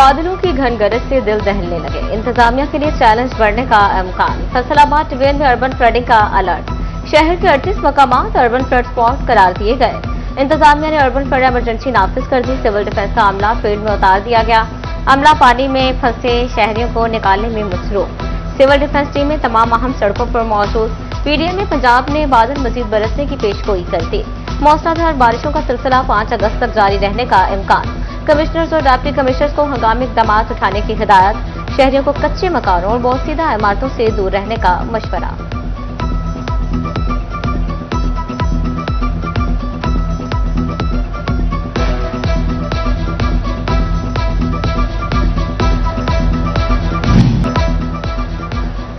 बादलों की घन गरज से दिल दहलने लगे। इंतजामिया के लिए चैलेंज बढ़ने का इम्कान। फैसलाबाद डिवीजन में अर्बन फ्लडिंग का अलर्ट। शहर के 38 मकामात अर्बन फ्लड स्पॉट करार दिए गए। इंतजामिया ने अर्बन फ्लड इमरजेंसी नाफिज कर दी। सिविल डिफेंस का अमला फील्ड में उतार दिया गया। अमला पानी में फंसे शहरियों को निकालने में मसरूफ। सिविल डिफेंस टीम में तमाम अहम सड़कों पर मौजूद। पीडीएम में पंजाब ने बादल मजीद बरसने की पेशगोई कर दी। मौसलाधार बारिशों का सिलसिला 5 अगस्त तक जारी रहने का इम्कान। कमिश्नर्स और डिप्टी कमिश्नर्स को हंगामी इकदाम उठाने की हिदायत। शहरियों को कच्चे मकानों और बोसीदा इमारतों से दूर रहने का मशवरा।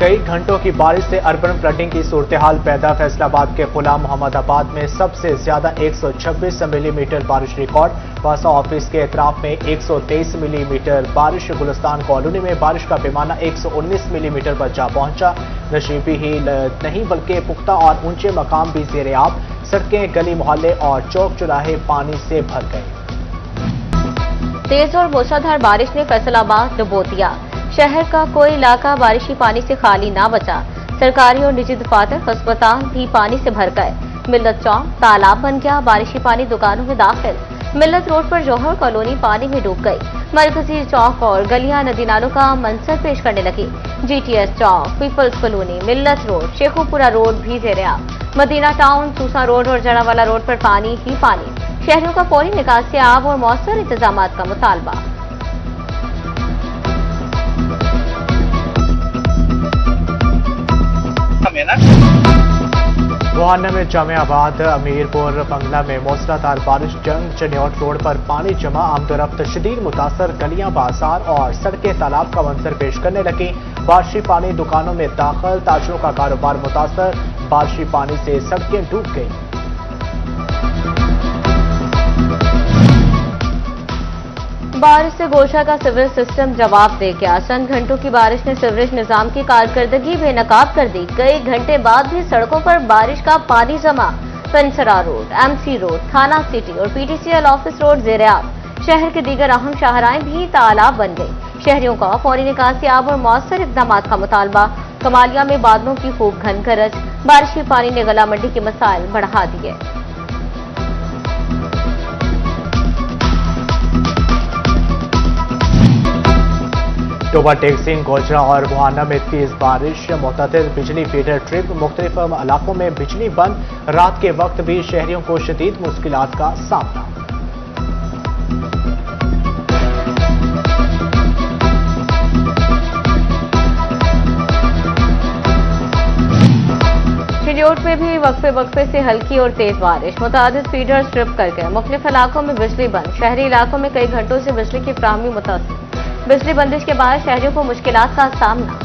कई घंटों की बारिश से अर्बन फ्लडिंग की सूरत-ए-हाल पैदा। फैसलाबाद के गुलाम मोहम्मदाबाद में सबसे ज्यादा 126 मिलीमीटर बारिश रिकॉर्ड। वासा ऑफिस के एतराफ में 123 मिलीमीटर बारिश। गुलिस्तान कॉलोनी में बारिश का पैमाना 119 मिलीमीटर पर जा पहुंचा। नशीबी ही नहीं बल्कि पुख्ता और ऊंचे मकाम भी ज़ेर-ए-आब। सड़कें, गली मोहल्ले और चौक चौराहे पानी से भर गए। तेज और मूसलाधार बारिश ने फैसलाबाद डुबो दिया। शहर का कोई इलाका बारिशी पानी से खाली ना बचा। सरकारी और निजी दफातर, अस्पताल भी पानी से भर गए। मिल्लत चौक तालाब बन गया। बारिशी पानी दुकानों में दाखिल। मिल्लत रोड पर जौहर कॉलोनी पानी में डूब गई। मरकजी चौक और गलियां नदी नालों का मंजर पेश करने लगी। जीटीएस चौक, पीपल्स कॉलोनी, मिल्लत रोड, शेखुपुरा रोड भी ज़ेर-ए-आब। मदीना टाउन, सूसा रोड और जड़ावाला रोड पर पानी ही पानी। शहरियों का फौरी निकासी आब और मौसर इंतजाम का मुतालबा। बुहाना में जामियाबाद अमीरपुर बंगला में मूसलाधार बारिश। जंग चनियोट रोड पर पानी जमा। आमदोरफ्त शदीद मुतासर। गलियां, बाजार और सड़कें तालाब का मंजर पेश करने लगी। बारिशी पानी दुकानों में दाखिल। ताजरों का कारोबार मुतासर। बारिशी पानी से सड़कें डूब गई। बारिश से गोशा का सिविल सिस्टम जवाब दे गया। चंद घंटों की बारिश ने सिवरेज निजाम की कारकर्दगी बेनकाब कर दी। कई घंटे बाद भी सड़कों पर बारिश का पानी जमा। पेंसरा रोड, एमसी रोड, थाना सिटी और पीटीसीएल ऑफिस रोड ज़ेर-ए-आब। शहर के दीगर अहम शाहराएं भी तालाब बन गई। शहरियों का फौरी निकासी आब और मौसर इकदाम का मुतालबा। कमालिया में बादलों की खूब घन गरज। बारिशी पानी ने गला मंडी के मसाइल बढ़ा दिए। टोबा टेक्सिंग, गोजरा और बुहाना में तेज बारिश। मुतअद्दिद बिजली फीडर ट्रिप। मुख्तलिफ इलाकों में बिजली बंद। रात के वक्त भी शहरियों को शदीद मुश्किलात का सामना। चिड़ियोट में भी वक्फे वक्फे से हल्की और तेज बारिश। मुतअद्दिद फीडर्स ट्रिप कर गए। मुख्तलिफ इलाकों में बिजली बंद। शहरी इलाकों में कई घंटों से बिजली की फराहमी मुतासर। बिजली बंदिश के बाद शहरियों को मुश्किलात का सामना।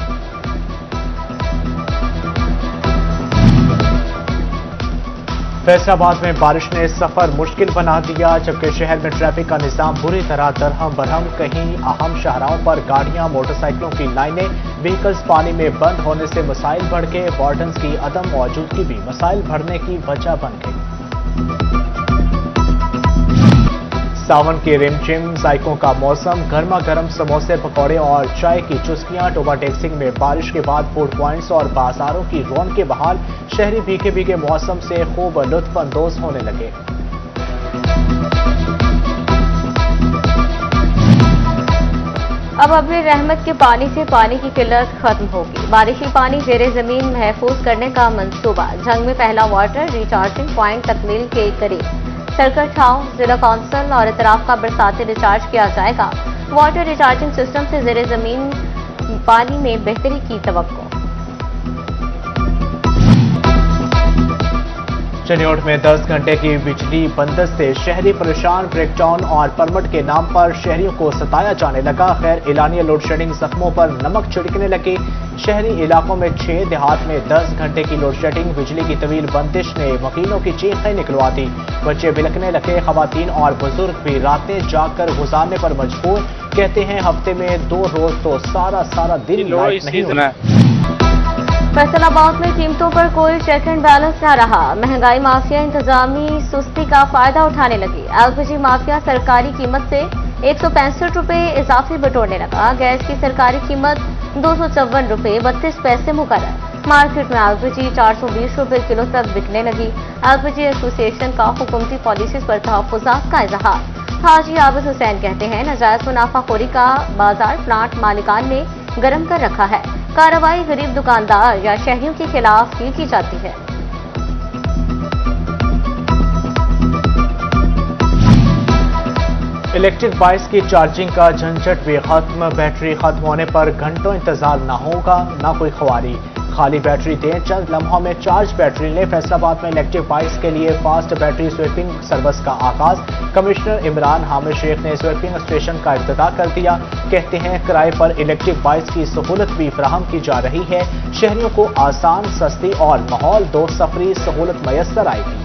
फैसलाबाद में बारिश ने सफर मुश्किल बना दिया, जबकि शहर में ट्रैफिक का निजाम बुरी तरह दरहम बरहम। कहीं अहम शाहराहों पर गाड़ियां, मोटरसाइकिलों की लाइनें। व्हीकल्स पानी में बंद होने से मसाइल बढ़ गए। वार्डन्स की अदम मौजूदगी भी मसाइल बढ़ने की वजह बन गई। सावन की रिमझिम, जायकों का मौसम। गर्मा गर्म समोसे, पकौड़े और चाय की चुस्कियां। टोबा टेक्सिंग में बारिश के बाद फूड पॉइंट्स और बाजारों की रौनकें बहाल। शहरी भीगे भीगे मौसम से खूब लुत्फ अंदोज होने लगे। अब अबरी रहमत के पानी से पानी की किल्लत खत्म होगी। बारिशी पानी ज़ेरे जमीन महफूज करने का मंसूबा। जंग में पहला वाटर रिचार्जिंग पॉइंट तकमील के करीब। सरकट हाउस, जिला कौंसिल और इतराफ का बरसाती रिचार्ज किया जाएगा। वाटर रिचार्जिंग सिस्टम से ज़ेरे जमीन पानी में बेहतरी की तवक्को। चनियोट में 10 घंटे की बिजली बंदश से शहरी परेशान। ब्रेकडाउन और परमिट के नाम पर शहरियों को सताया जाने लगा। खैर, एलानिया लोड शेडिंग जख्मों पर नमक छिड़कने लगी। शहरी इलाकों में 6, देहात में 10 घंटे की लोड शेडिंग। बिजली की तवील बंदिश ने वकीलों की चीखें निकलवा दी। बच्चे बिलखने लगे। खवातीन और बुजुर्ग भी रातें जाकर गुजारने पर मजबूर। कहते हैं हफ्ते में 2 रोज तो सारा दिन लाइट नहीं होती। फैसलाबाद में कीमतों पर कोई चेक एंड बैलेंस न रहा। महंगाई माफिया इंतजामी सुस्ती का फायदा उठाने लगी। एलपीजी माफिया सरकारी कीमत से 165 रुपए इजाफी बटोरने लगा। गैस की सरकारी कीमत 254 रुपए 32 पैसे मुकर्रर। मार्केट में एलपीजी 420 रुपए किलो तक बिकने लगी। एलपीजी एसोसिएशन का हुकूमती पॉलिसीज पर तहफ्फुज़ात का इजहार। हाजी आबिद हुसैन कहते हैं, नाजायज मुनाफाखोरी का बाजार प्लांट मालिकान ने गर्म कर रखा है। कार्रवाई गरीब दुकानदार या शहरियों के खिलाफ की जाती है। इलेक्ट्रिक बाइक्स की चार्जिंग का झंझट भी खत्म। बैटरी खत्म होने पर घंटों इंतजार न होगा, न कोई ख्वारी। खाली बैटरी दें, चंद लम्हों में चार्ज बैटरी लें। फैसलाबाद में इलेक्ट्रिक बाइक्स के लिए फास्ट बैटरी स्वीपिंग सर्विस का आगाज। कमिश्नर इमरान हामिद शेख ने स्वीपिंग स्टेशन का इफ्तिताह कर दिया। कहते हैं, किराए पर इलेक्ट्रिक बाइक्स की सहूलत भी फराहम की जा रही है। शहरियों को आसान, सस्ती और माहौल दोस्त सफरी सहूलत मैसर आएगी।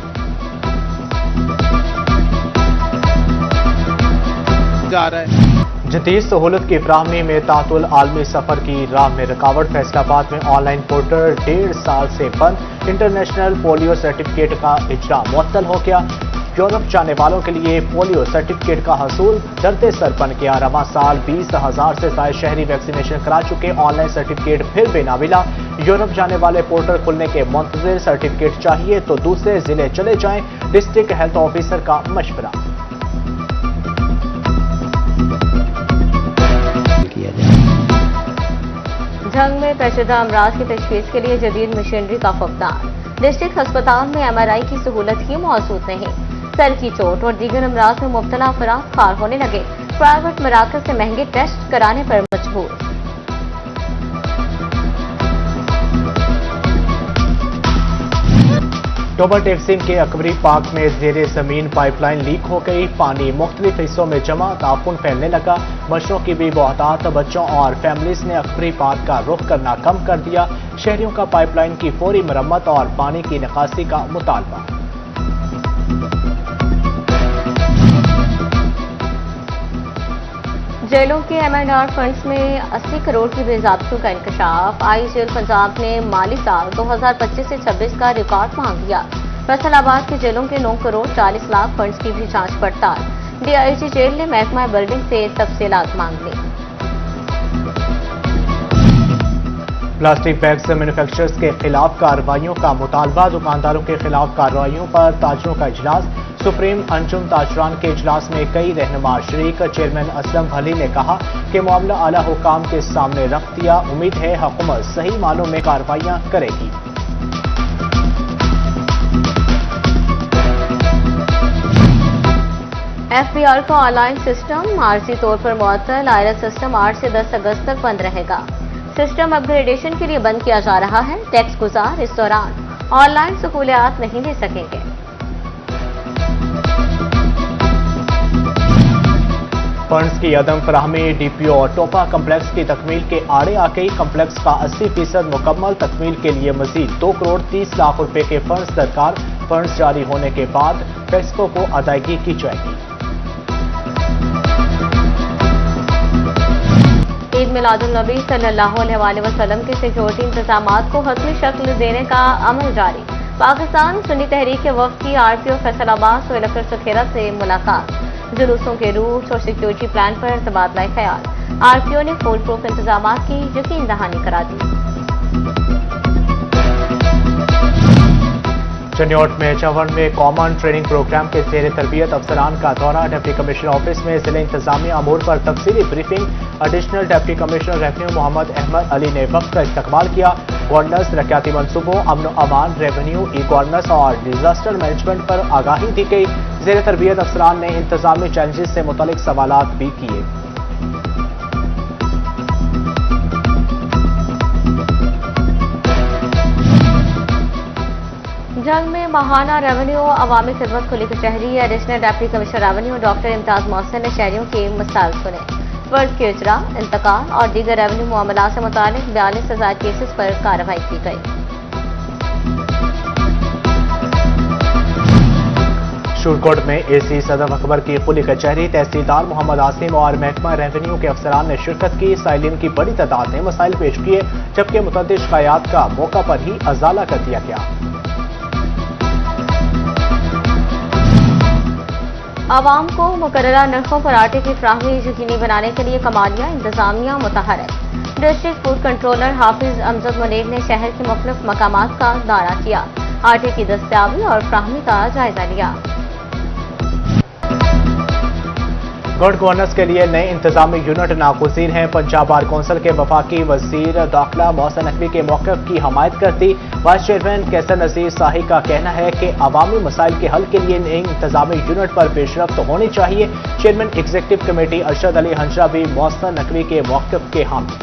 जा रहा है। जदीद सहूलत की फराहमी में तातुल आलमी सफर की राह में रुकावट। फैसलाबाद में ऑनलाइन पोर्टल 1.5 साल से बंद। इंटरनेशनल पोलियो सर्टिफिकेट का इजरा मुअत्तल हो गया। यूरोप जाने वालों के लिए पोलियो सर्टिफिकेट का हसूल दर्द सर बन गया। रवां साल 20,000 से ज्यादा शहरी वैक्सीनेशन करा चुके, ऑनलाइन सर्टिफिकेट फिर भी ना मिला। यूरोप जाने वाले पोर्टल खुलने के मुंतज़िर, सर्टिफिकेट चाहिए तो दूसरे जिले चले जाएं। डिस्ट्रिक्ट हेल्थ ऑफिसर का मशवरा। जंग में पेचीदा अमराज की तशखीस के लिए जदीद मशीनरी का फुकदान। डिस्ट्रिक्ट अस्पताल में MRI की सहूलत ही मौजूद नहीं। सर की चोट और दीगर अमराज में मुब्तला अफराद खार होने लगे। प्राइवेट मराकज से महंगे टेस्ट कराने पर मजबूर। टोबर टेक्सिंग के अकबरी पार्क में जेरे जमीन पाइपलाइन लीक हो गई। पानी मुख्तलिफ हिस्सों में जमा, ताफुन फैलने लगा। बच्चों की भी बहुतात। बच्चों और फैमिलीज ने अकबरी पार्क का रुख करना कम कर दिया। शहरियों का पाइपलाइन की फौरी मरम्मत और पानी की निकासी का मुतालबा। जेलों के M&R फंड्स में 80 करोड़ की बेज़ाब्तियों का इंकशाफ। आई जेल पंजाब ने माली साल 2025 से 26 का रिकॉर्ड मांग दिया। फैसलाबाद की जेलों के 9 करोड़ 40 लाख फंड्स की भी जांच पड़ताल। DIG जेल ने महकमा बिल्डिंग से तफसीलात मांग ली। प्लास्टिक बैग्स मैन्युफैक्चरर्स के खिलाफ कार्रवाइयों का मुतालबा। दुकानदारों के खिलाफ कार्रवाइयों पर ताजरों का इजलास। सुप्रीम अंजुम ताजरान के इजलास में कई रहनुमा शरीक। चेयरमैन असलम अली ने कहा कि मामला आला हुकाम के सामने रख दिया। उम्मीद है हुकूमत सही मानों में कार्रवाइयां करेगी। FBR का ऑनलाइन सिस्टम आरजी तौर पर मुअत्तल। आयरस सिस्टम 8 से 10 अगस्त तक बंद रहेगा। सिस्टम अपग्रेडेशन के लिए बंद किया जा रहा है। टैक्स गुजार इस दौरान ऑनलाइन सहूलियात नहीं ले सकेंगे। फंड्स की अदम फराहमी। DPO टोपा कम्प्लेक्स की तकमील के आड़े आ गई। कम्प्लेक्स का 80% मुकम्मल। तकमील के लिए मजीद 2 करोड़ 30 लाख रुपए के फंड्स दरकार। फंड्स जारी होने के बाद फेस्को को अदायगी की जाएगी। ईद मिलादुन्नबी सल्लल्लाहु अलैहि वसल्लम के सिक्योरिटी इंतजामात को हतमी शक्ल देने का अमल जारी। पाकिस्तान सुन्नी तहरीक के वफ्द की RPO फैसलाबाद सोहेल अख्तर सखेरा से मुलाकात। जुलूसों के रूट्स और सिक्योरिटी प्लान पर तबादला ख्याल। RPO ने फुल प्रूफ इंतजामात की यकीन दहानी करा दी। चनियोट में 54वें कॉमन ट्रेनिंग प्रोग्राम के जेर तरबियत अफसरान का दौरा। डिप्टी कमिश्नर ऑफिस में जिले इंतजामिया अमूर पर तफसीली briefing. Additional deputy commissioner revenue Muhammad Ahmad Ali ने वक्त का इस्तकबाल किया। गवर्नेंस, तरक्याती मनसूबों, अमन अमान, रेवेन्यू, ई गवर्नेंस और डिजास्टर मैनेजमेंट पर आगाही दी गई। जेर तरबियत अफसरान ने इंतजामी चैलेंजेस से मुतालिक सवालात भी किए। जंग में माहाना रेवेन्यू अवामी खिदमत खुली कचहरी। Additional deputy commissioner revenue doctor Imtiaz Mohsin ने शहरियों के मसाइल सुने। फर्ज के इजरा, इंतकाल और दीगर रेवेन्यू मामला से मुतालिक 42,000 केसेस पर कार्रवाई की गई। शूरकोट में AC सदफ अकबर की खुली कचहरी। तहसीलदार मोहम्मद आसिम और महकमा रेवेन्यू के अफसरान ने शिरकत की। साइलिन की बड़ी तादाद ने मसाइल पेश किए, जबकि मुतअद्दिद शिकायत का मौका पर ही अजाला कर दिया गया। आवाम को मुकर्ररा नरखों पर आटे की फ्राहमी यकीनी बनाने के लिए कमालिया इंतजामिया मुतहरक। डिस्ट्रिक्ट फूड कंट्रोलर हाफिज अमजद मुनीर ने शहर के मुख्तलिफ मकामात का दौरा किया, आटे की दस्तयाबी और फ्राहमी का जायजा लिया। गुड गवर्नेंस के लिए नए इंतजामी यूनिट नागुज़ीर हैं। पंजाब बार कौंसिल के वफाकी वजीर दाखिला मोहसिन नकवी के मौक़िफ़ की हमायत करती वाइस चेयरमैन कैसर नज़ीर शाही का कहना है कि अवामी मसाइल के हल के लिए नई इंतजामी यूनिट पर पेशरफ्त होनी चाहिए। Chairman executive committee Arshad Ali Hanjra भी मोहसिन नकवी के मौक़िफ़ के हामी।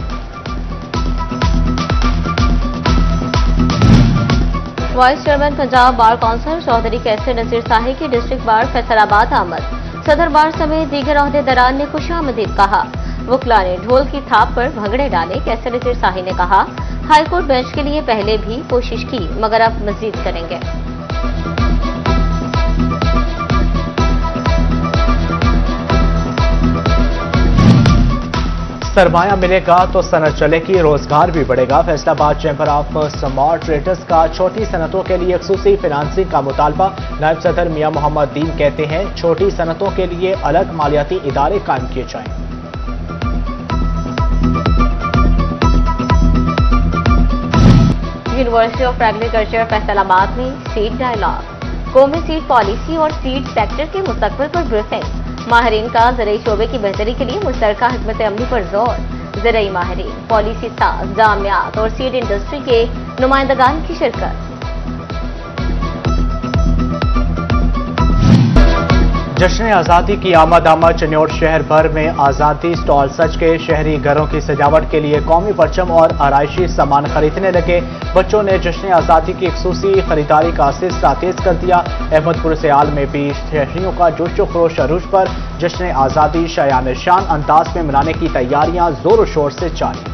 Vice chairman Punjab bar council Chaudhry Qaiser Nazir Shahi की डिस्ट्रिक्ट बार फैसलाबाद आमद। सदर बार समेत दीगर ओहदेदारान ने खुशामदीद कहा। वकला ने ढोल की थाप पर भंगड़े डाले। कैसर नज़ीर शाही ने कहा, हाईकोर्ट बेंच के लिए पहले भी कोशिश की मगर अब मजीद करेंगे। सरमाया मिलेगा तो सनत चलेगी, रोजगार भी बढ़ेगा। Faisalabad chamber of small traders का छोटी सनतों के लिए खसूसी फिनांसिंग का मुतालबा। नायब सदर मियां मोहम्मद दीन कहते हैं, छोटी सनतों के लिए अलग मालियाती इदारे कायम किए जाएं। यूनिवर्सिटी ऑफ एग्रीकल्चर फैसलाबाद में सीड डायलॉग, कौमी सीड पॉलिसी और सीड सेक्टर के मुस्तकबिल पर ब्रीफिंग। माहिरीन का ज़राई शोबे की बेहतरी के लिए मुश्तरका हिकमत अमली पर जोर। ज़राई माहिरीन, पॉलिसी साज, जामियात और सीड इंडस्ट्री के नुमाइंदगान की शिरकत। जश्न आज़ादी की आमद चन्योट शहर भर में आज़ादी स्टॉल सज के। शहरी घरों की सजावट के लिए कौमी परचम और आराइशी सामान खरीदने लगे। बच्चों ने जश्न आज़ादी की खसूसी खरीदारी का सिलसिला तेज कर दिया। अहमदपुर सियाल में भी शहरियों का जोशो खरोश अरूज पर। जश्न आज़ादी शायान शान अंदाज में मनाने की तैयारियां जोर शोर से जारी।